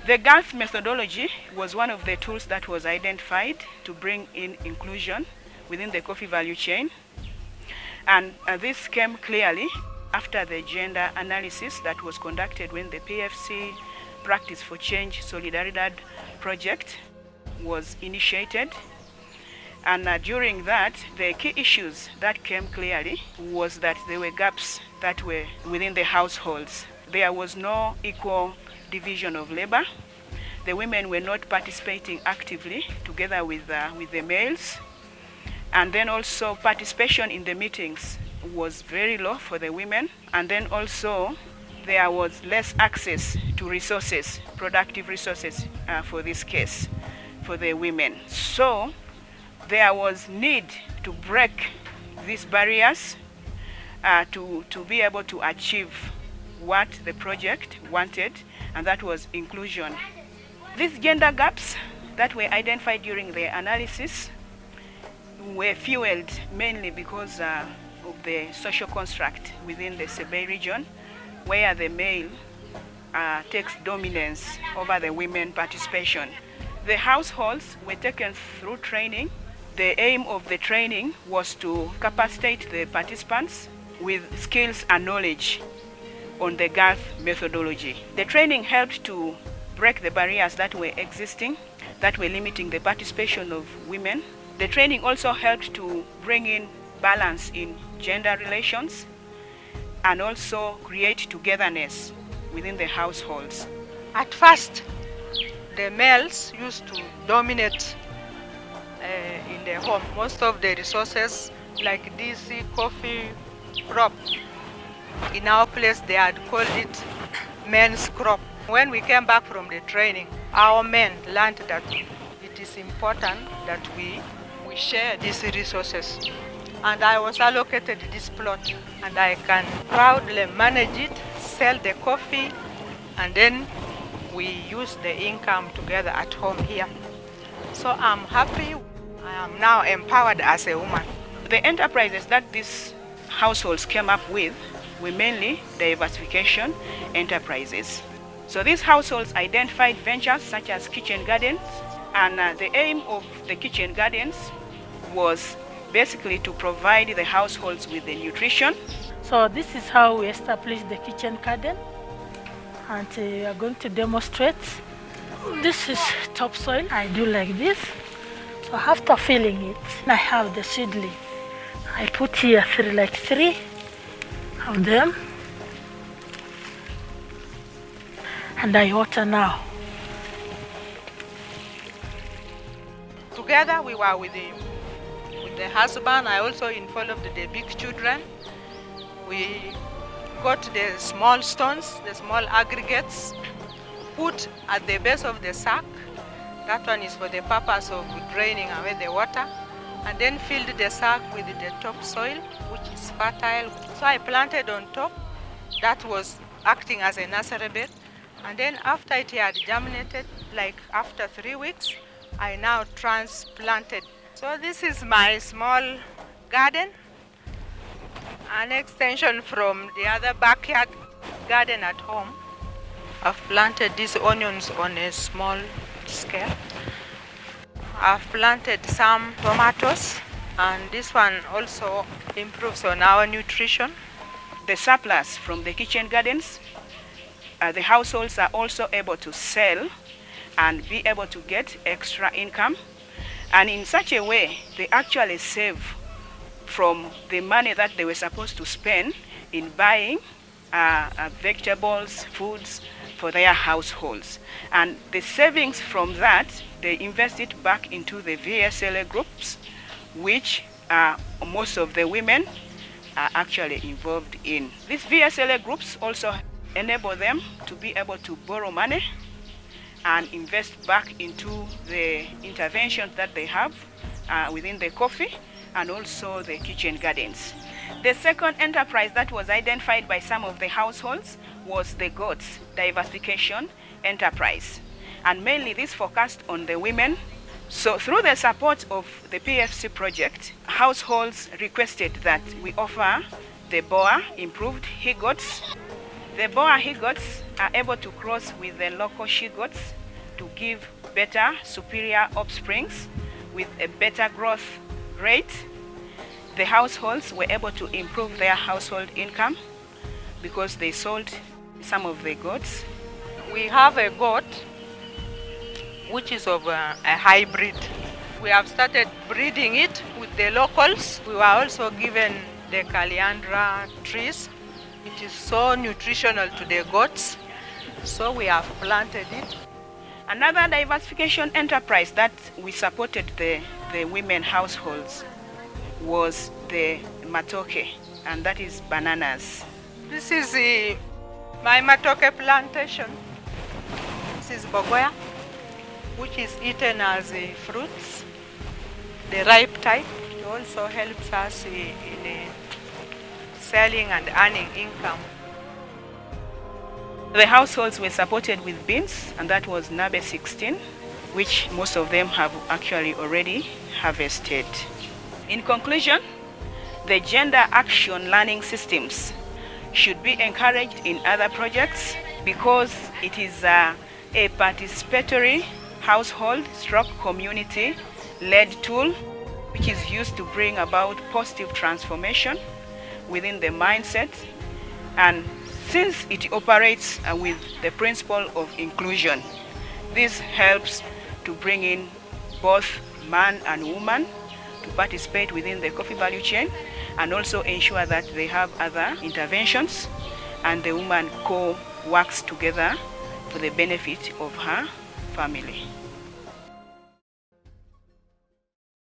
The Gulf methodology was one of the tools that was identified to bring in inclusion within the coffee value chain. And this came clearly after the gender analysis that was conducted when the PFC Practice for Change Solidaridad project was initiated. And during that, the key issues that came clearly was that there were gaps that were within the households. There was no equal division of labor. The women were not participating actively together with the males. And then also participation in the meetings was very low for the women. And then also there was less access to resources, productive resources for this case, for the women. So there was need to break these barriers to be able to achieve what the project wanted, and that was inclusion. These gender gaps that were identified during the analysis were fueled mainly because of the social construct within the Sebei region, where the male takes dominance over the women participation. The households were taken through training. The aim of the training was to capacitate the participants with skills and knowledge on the Gulf methodology. The training helped to break the barriers that were existing, that were limiting the participation of women. The training also helped to bring in balance in gender relations and also create togetherness within the households. At first, the males used to dominate in the home. Most of the resources, like this coffee crop, in our place they had called it men's crop. When we came back from the training, our men learned that it is important that we share these resources. And I was allocated this plot, and I can proudly manage it, sell the coffee, and then we use the income together at home here. So I'm happy. I am now empowered as a woman. The enterprises that these households came up with were mainly diversification enterprises. So these households identified ventures such as kitchen gardens, and the aim of the kitchen gardens was basically to provide the households with the nutrition. So this is how we established the kitchen garden, and we are going to demonstrate. This is topsoil. I do like this. So after filling it, I have the seedling. I put here three of them, and I water now. Together we were with the husband. I also involved the big children. We got the small stones, the small aggregates, put at the base of the sack. That one is for the purpose of draining away the water, and then filled the sack with the topsoil, which is fertile. So I planted on top. That was acting as a nursery bed. And then after it had germinated, like after 3 weeks, I now transplanted. So this is my small garden, an extension from the other backyard garden at home. I've planted these onions on a small scale. I've planted some tomatoes, and this one also improves on our nutrition. The surplus from the kitchen gardens, the households are also able to sell and be able to get extra income. And in such a way, they actually save from the money that they were supposed to spend in buying vegetables, foods for their households. And the savings from that, they invest it back into the VSLA groups, which most of the women are actually involved in. These VSLA groups also enable them to be able to borrow money and invest back into the interventions that they have within the coffee and also the kitchen gardens. The second enterprise that was identified by some of the households was the goats diversification enterprise. And mainly this focused on the women. So through the support of the PFC project, households requested that we offer the Boa improved he goats. The Boer he-goats are able to cross with the local she-goats to give better, superior offsprings with a better growth rate. The households were able to improve their household income because they sold some of the goats. We have a goat which is of a hybrid. We have started breeding it with the locals. We were also given the Caliandra trees. It is so nutritional to the goats, so we have planted it. Another diversification enterprise that we supported the women households was the matoke, and that is bananas. This is my matoke plantation. This is bogoya, which is eaten as fruits, the ripe type. It also helps us in selling and earning income. The households were supported with beans, and that was Nabe 16, which most of them have actually already harvested. In conclusion, the gender action learning systems should be encouraged in other projects because it is a participatory household/community-led tool which is used to bring about positive transformation within the mindset, and since it operates with the principle of inclusion, this helps to bring in both man and woman to participate within the coffee value chain, and also ensure that they have other interventions and the woman co-works together for the benefit of her family.